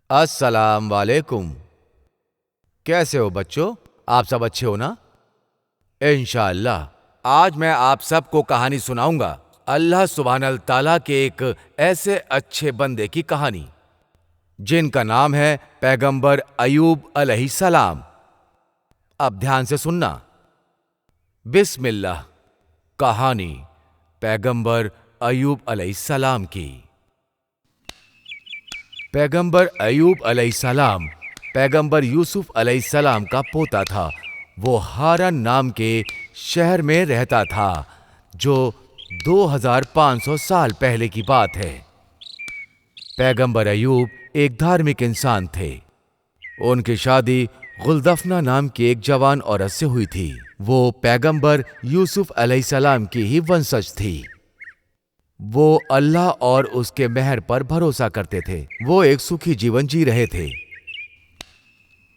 अस्सलाम वालेकुम। कैसे हो बच्चों? आप सब अच्छे हो ना? इंशाअल्लाह आज मैं आप सबको कहानी सुनाऊंगा। अल्लाह सुब्हानल ताला के एक ऐसे अच्छे बंदे की कहानी, जिनका नाम है पैगंबर अयूब अलैहिस्सलाम। अब ध्यान से सुनना। बिस्मिल्लाह। कहानी पैगंबर अयूब अलैहिस्सलाम की। पैगंबर अयूब अलैहिस्सलाम पैगंबर यूसुफ अलैहिस्सलाम का पोता था। वो हारन नाम के शहर में रहता था, जो 2500 साल पहले की बात है। पैगंबर अयूब एक धार्मिक इंसान थे। उनकी शादी गुलदफना नाम की एक जवान औरत से हुई थी। वो पैगंबर यूसुफ अलैहिस्सलाम की ही वंशज थी। वो अल्लाह और उसके मेहर पर भरोसा करते थे। वो एक सुखी जीवन जी रहे थे।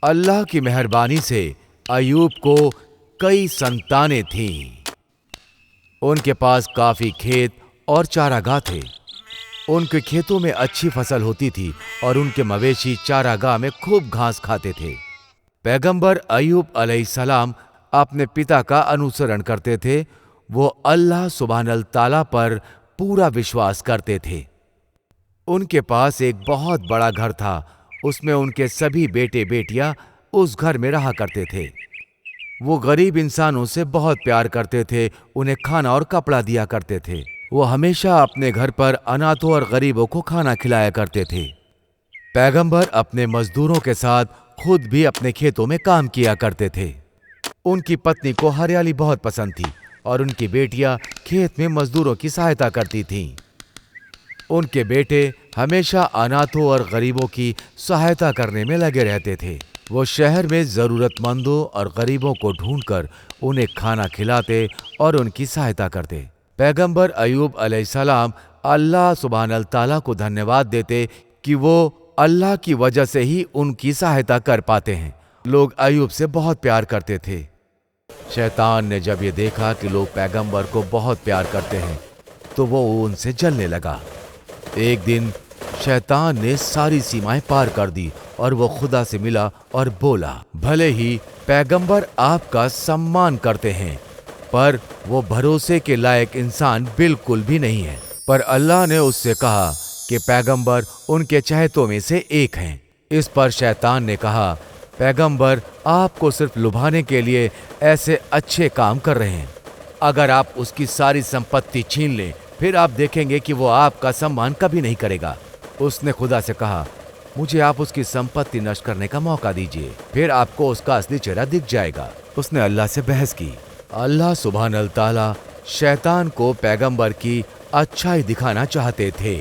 अल्लाह की मेहरबानी से अयूब को कई संतानें थीं। उनके पास काफी खेत और चारागाह थे। उनके खेतों में अच्छी फसल होती थी और उनके मवेशी चारागाह में खूब घास खाते थे। पैगंबर अयूब अलैहिस्सलाम अपने पिता का अनुसरण करते थे। वो अल्लाह सुब्हानल ताला पर पूरा विश्वास करते थे। उनके पास एक बहुत बड़ा घर था। उसमें उनके सभी बेटे बेटियां उस घर में रहा करते थे। वो गरीब इंसानों से बहुत प्यार करते थे, उन्हें खाना और कपड़ा दिया करते थे। वो हमेशा अपने घर पर अनाथों और गरीबों को खाना खिलाया करते थे। पैगंबर अपने मजदूरों के साथ खुद भी अपने खेतों में काम किया करते थे। उनकी पत्नी को हरियाली बहुत पसंद थी और उनकी बेटियां खेत में मजदूरों की सहायता करती थीं। उनके बेटे हमेशा अनाथों और गरीबों की सहायता करने में लगे रहते थे। वो शहर में जरूरतमंदों और गरीबों को ढूंढकर उन्हें खाना खिलाते और उनकी सहायता करते। पैगंबर अयूब अलैहिस्सलाम अल्लाह सुब्हानल ताला को धन्यवाद देते कि वो अल्लाह की वजह से ही उनकी सहायता कर पाते हैं। लोग अयूब से बहुत प्यार करते थे। शैतान ने जब ये देखा कि लोग पैगंबर को बहुत प्यार करते हैं, तो वो उनसे जलने लगा। एक दिन शैतान ने सारी सीमाएं पार कर दी और वो खुदा से मिला और बोला, भले ही पैगंबर आपका सम्मान करते हैं, पर वो भरोसे के लायक इंसान बिल्कुल भी नहीं है। पर अल्लाह ने उससे कहा कि पैगंबर उनके चहेतों में से एक हैं। इस पर शैतान ने कहा, पैगंबर आपको सिर्फ लुभाने के लिए ऐसे अच्छे काम कर रहे हैं। अगर आप उसकी सारी संपत्ति छीन लें, फिर आप देखेंगे कि वो आपका सम्मान कभी नहीं करेगा। उसने खुदा से कहा, मुझे आप उसकी संपत्ति नष्ट करने का मौका दीजिए, फिर आपको उसका असली चेहरा दिख जाएगा। उसने अल्लाह से बहस की। अल्लाह सुब्हानल ताला शैतान को पैगंबर की अच्छाई दिखाना चाहते थे,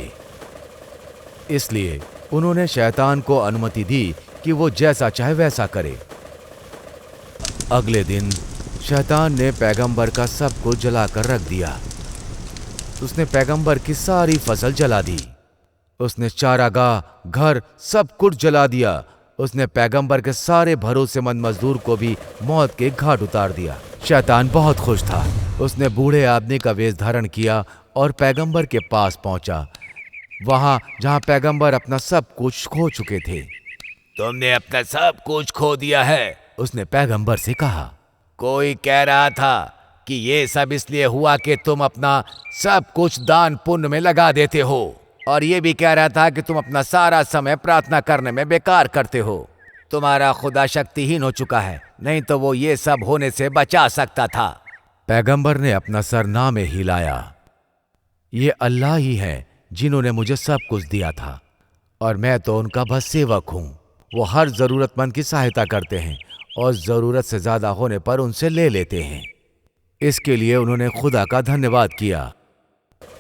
इसलिए उन्होंने शैतान को अनुमति दी कि वो जैसा चाहे वैसा करे। अगले दिन शैतान ने पैगंबर का सब कुछ जलाकर रख दिया। उसने पैगंबर की सारी फसल जला दी। उसने चारागाह, घर, सब कुछ जला दिया। उसने पैगंबर के सारे भरोसेमंद मजदूर को भी मौत के घाट उतार दिया। शैतान बहुत खुश था। उसने बूढ़े आदमी का वेश धारण किया और पैगंबर के पास पहुंचा, वहां जहां पैगंबर अपना सब कुछ खो चुके थे। तुमने अपना सब कुछ खो दिया है, उसने पैगंबर से कहा। कोई कह रहा था कि ये सब इसलिए हुआ कि तुम अपना सब कुछ दान पुण्य में लगा देते हो, और ये भी कह रहा था कि तुम अपना सारा समय प्रार्थना करने में बेकार करते हो। तुम्हारा खुदा शक्तिहीन हो चुका है, नहीं तो वो ये सब होने से बचा सकता था। पैगंबर ने अपना सर ना में हिलाया। ये अल्लाह ही है जिन्होंने मुझे सब कुछ दिया था, और मैं तो उनका बस सेवक हूँ। वो हर जरूरतमंद की सहायता करते हैं और जरूरत से ज्यादा होने पर उनसे ले लेते हैं। इसके लिए उन्होंने खुदा का धन्यवाद किया।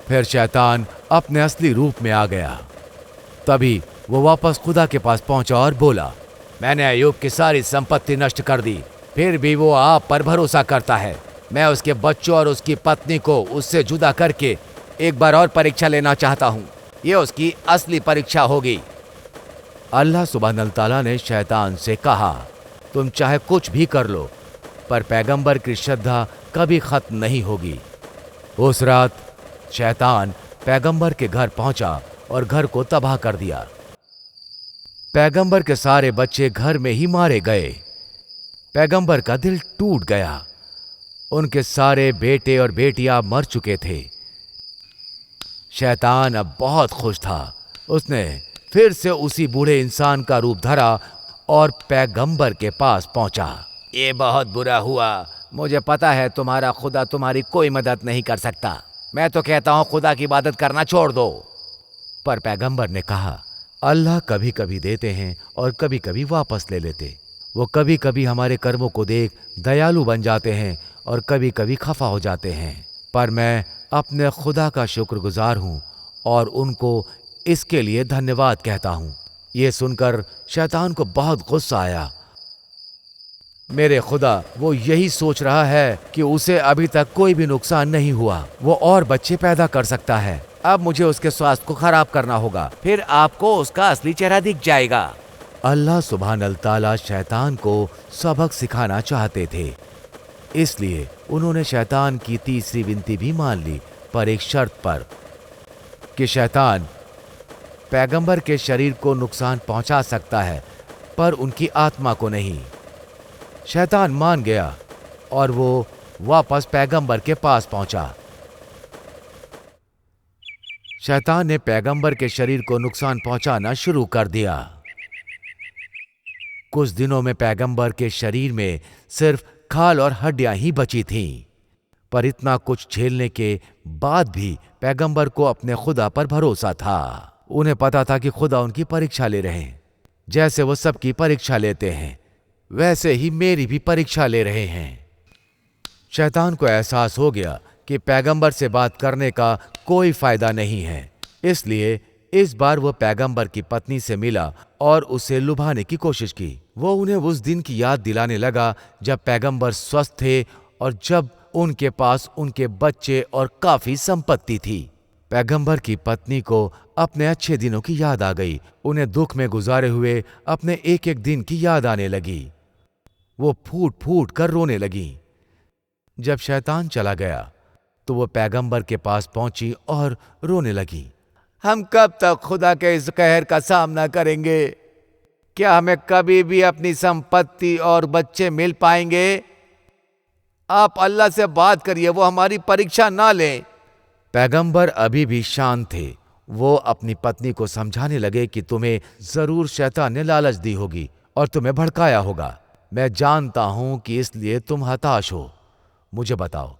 फिर शैतान अपने असली रूप में आ गया। तभी वो वापस खुदा के पास पहुंचा और बोला, मैंने अयूब की सारी संपत्ति नष्ट कर दी, फिर भी वो आप पर भरोसा करता है। मैं उसके बच्चों और उसकी पत्नी को उससे जुदा करके एक बार और परीक्षा लेना चाहता हूँ। ये उसकी असली परीक्षा होगी। अल्लाह सुब्हानल ताला ने शैतान से कहा, तुम चाहे कुछ भी कर लो, पर पैगंबर की श्रद्धा कभी खत्म नहीं होगी। उस रात शैतान पैगंबर के घर पहुंचा और घर को तबाह कर दिया। पैगंबर के सारे बच्चे घर में ही मारे गए। पैगंबर का दिल टूट गया। उनके सारे बेटे और बेटियां मर चुके थे। शैतान अब बहुत खुश था। उसने फिर से उसी बूढ़े इंसान का रूप धरा और पैगंबर के पास पहुंचा। ये बहुत बुरा हुआ। मुझे पता है तुम्हारा खुदा तुम्हारी कोई मदद नहीं कर सकता। मैं तो कहता हूं खुदा की इबादत करना छोड़ दो। पर पैगंबर ने कहा, अल्लाह कभी कभी देते हैं और कभी कभी वापस ले लेते। वो कभी कभी हमारे कर्मों को देख दयालु बन जाते हैं और कभी कभी खफा हो जाते हैं। पर मैं अपने खुदा का शुक्रगुजार हूं और उनको इसके लिए धन्यवाद कहता हूं। ये सुनकर शैतान को बहुत गुस्सा आया। मेरे खुदा, वो यही सोच रहा है कि उसे अभी तक कोई भी नुकसान नहीं हुआ। वो और बच्चे पैदा कर सकता है। अब मुझे उसके स्वास्थ्य को खराब करना होगा, फिर आपको उसका असली चेहरा दिख जाएगा। अल्लाह सुभान ताला शैतान को सबक सिखाना चाहते थे, इसलिए उन्होंने शैतान की तीसरी विनती भी मान ली, पर एक शर्त पर कि शैतान पैगंबर के शरीर को नुकसान पहुंचा सकता है पर उनकी आत्मा को नहीं। शैतान मान गया और वो वापस पैगंबर के पास पहुंचा। शैतान ने पैगंबर के शरीर को नुकसान पहुंचाना शुरू कर दिया। कुछ दिनों में पैगंबर के शरीर में सिर्फ खाल और हड्डियां ही बची थीं। पर इतना कुछ झेलने के बाद भी पैगंबर को अपने खुदा पर भरोसा था। उन्हें पता था कि खुदा उनकी परीक्षा ले रहे हैं। जैसे वो सबकी परीक्षा लेते हैं, वैसे ही मेरी भी परीक्षा ले रहे हैं। शैतान को एहसास हो गया कि पैगंबर से बात करने का कोई फायदा नहीं है, इसलिए इस बार वो पैगंबर की पत्नी से मिला और उसे लुभाने की कोशिश की। वो उन्हें उस दिन की याद दिलाने लगा जब पैगंबर स्वस्थ थे और जब उनके पास उनके बच्चे और काफी संपत्ति थी। पैगंबर की पत्नी को अपने अच्छे दिनों की याद आ गई। उन्हें दुख में गुजारे हुए अपने एक एक दिन की याद आने लगी। वो फूट फूट कर रोने लगी। जब शैतान चला गया तो वो पैगंबर के पास पहुंची और रोने लगी। हम कब तक खुदा के इस कहर का सामना करेंगे? क्या हमें कभी भी अपनी संपत्ति और बच्चे मिल पाएंगे? आप अल्लाह से बात करिए, वो हमारी परीक्षा ना लें। पैगंबर अभी भी शांत थे। वो अपनी पत्नी को समझाने लगे कि तुम्हें जरूर शैतान ने लालच दी होगी और तुम्हें भड़काया होगा। मैं जानता हूं कि इसलिए तुम हताश हो। मुझे बताओ,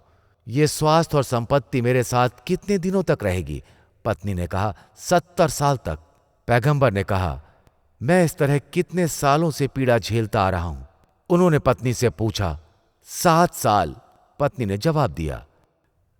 ये स्वास्थ्य और संपत्ति मेरे साथ कितने दिनों तक रहेगी? पत्नी ने कहा, 70 साल तक। पैगंबर ने कहा, मैं इस तरह कितने सालों से पीड़ा झेलता आ रहा हूं। उन्होंने पत्नी से पूछा, 7 साल। पत्नी ने जवाब दिया,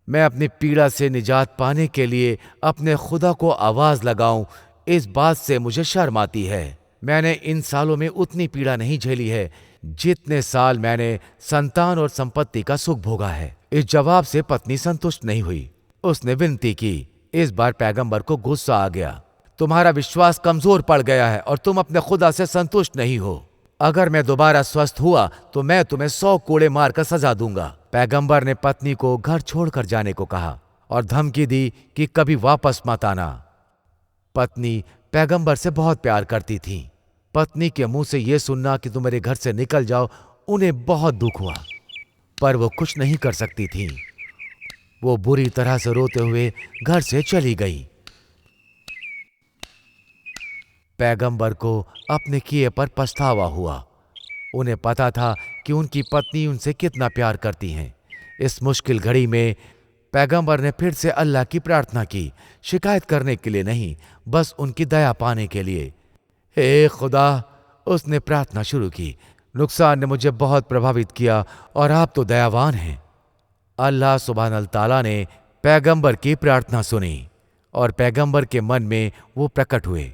मैं अपनी पीड़ा से निजात पाने के लिए अपने खुदा को आवाज लगाऊं, इस बात से मुझे शर्म आती है। मैंने इन सालों में उतनी पीड़ा नहीं झेली है जितने साल मैंने संतान और संपत्ति का सुख भोगा है। इस जवाब से पत्नी संतुष्ट नहीं हुई। उसने विनती की। इस बार पैगंबर को गुस्सा आ गया। तुम्हारा विश्वास कमजोर पड़ गया है और तुम अपने खुदा से संतुष्ट नहीं हो। अगर मैं दोबारा स्वस्थ हुआ तो मैं तुम्हें 100 कोड़े मारकर सजा दूंगा। पैगंबर ने पत्नी को घर छोड़कर जाने को कहा और धमकी दी कि कभी वापस मत आना। पत्नी पैगंबर से बहुत प्यार करती थी। पत्नी के मुंह से यह सुनना कि तुम मेरे घर से निकल जाओ, उन्हें बहुत दुख हुआ, पर वो कुछ नहीं कर सकती थी। वो बुरी तरह से रोते हुए घर से चली गई। पैगंबर को अपने किए पर पछतावा हुआ। उन्हें पता था कि उनकी पत्नी उनसे कितना प्यार करती हैं। इस मुश्किल घड़ी में पैगंबर ने फिर से अल्लाह की प्रार्थना की, शिकायत करने के लिए नहीं, बस उनकी दया पाने के लिए। हे खुदा, उसने प्रार्थना शुरू की, नुकसान ने मुझे बहुत प्रभावित किया और आप तो दयावान हैं। अल्लाह सुब्हानल ताला ने पैगंबर की प्रार्थना सुनी और पैगंबर के मन में वो प्रकट हुए।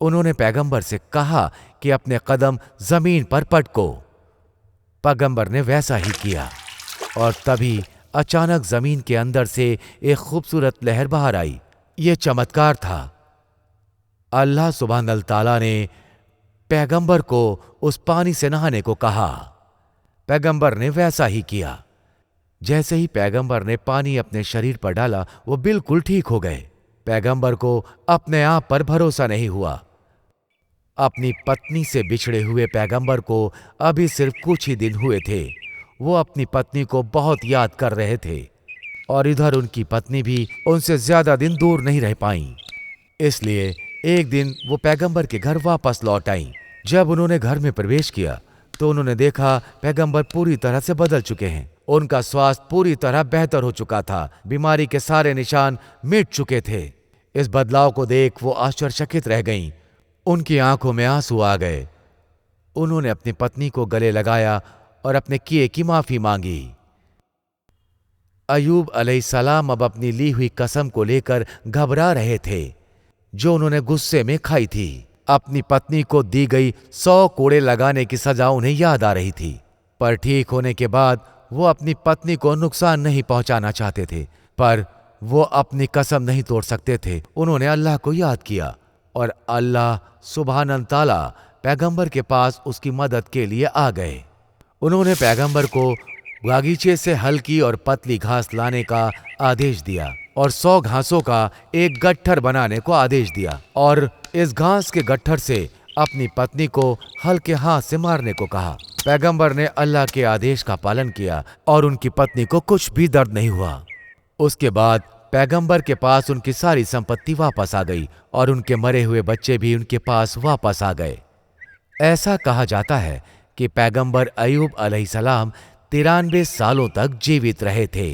उन्होंने पैगंबर से कहा कि अपने कदम जमीन पर पटको। पैगंबर ने वैसा ही किया और तभी अचानक जमीन के अंदर से एक खूबसूरत लहर बाहर आई। यह चमत्कार था। अल्लाह सुब्हानल ताला ने पैगंबर को उस पानी से नहाने को कहा। पैगंबर ने वैसा ही किया। जैसे ही पैगंबर ने पानी अपने शरीर पर डाला, वो बिल्कुल ठीक हो गए। पैगंबर को अपने आप पर भरोसा नहीं हुआ। अपनी पत्नी से बिछड़े हुए पैगंबर को अभी सिर्फ कुछ ही दिन हुए थे। वो अपनी पत्नी को बहुत याद कर रहे थे और इधर उनकी पत्नी भी उनसे ज्यादा दिन दूर नहीं रह पाई। इसलिए एक दिन वो पैगंबर के घर वापस लौट आई। जब उन्होंने घर में प्रवेश किया तो उन्होंने देखा पैगंबर पूरी तरह से बदल चुके हैं। उनका स्वास्थ्य पूरी तरह बेहतर हो चुका था। बीमारी के सारे निशान मिट चुके थे। इस बदलाव को देख वो आश्चर्यचकित रह गईं। उनकी आंखों में आंसू आ गए। उन्होंने अपनी पत्नी को गले लगाया और अपने किए की माफी मांगी। अय्यूब अलैहिस्सलाम अब अपनी ली हुई कसम को लेकर घबरा रहे थे, जो उन्होंने गुस्से में खाई थी। अपनी पत्नी को दी गई 100 कोड़े लगाने की सजा उन्हें याद आ रही थी, पर ठीक होने के बाद वो अपनी पत्नी को नुकसान नहीं पहुंचाना चाहते थे, पर वो अपनी कसम नहीं तोड़ सकते थे। उन्होंने अल्लाह को याद किया और अल्लाह सुब्हान ताला पैगंबर के पास उसकी मदद के लिए आ गए। उन्होंने पैगंबर को बागीचे से हल्की और पतली घास लाने का आदेश दिया और 100 घासों का एक गट्ठर बनाने को आदेश दिया और इस घास के गट्ठर से अपनी पत्नी को हल्के हाथ से मारने को कहा। पैगंबर ने अल्लाह के आदेश का पालन किया और उनकी पत्नी को कुछ भी दर्द नहीं हुआ। उसके बाद पैगंबर के पास उनकी सारी संपत्ति वापस आ गई और उनके मरे हुए बच्चे भी उनके पास वापस आ गए। ऐसा कहा जाता है कि पैगंबर अय्यूब अलैहिस्सलाम 93 सालों तक जीवित रहे थे।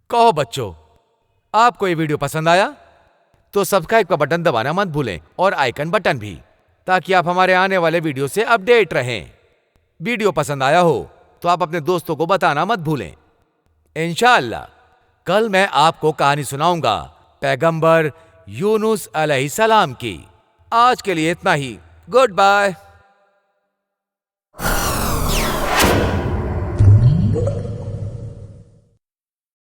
कहो बच्चों, आपको ये वीडियो पसंद आया तो सब्सक्राइब का बटन दबाना मत भूलें और आइकन बटन भी, ताकि आप हमारे आने वाले वीडियो से अपडेट रहें। वीडियो पसंद आया हो तो आप अपने दोस्तों को बताना मत भूलें। इंशाअल्लाह कल मैं आपको कहानी सुनाऊंगा पैगंबर यूनुस अलैहिस्सलाम की। आज के लिए इतना ही। Good bye.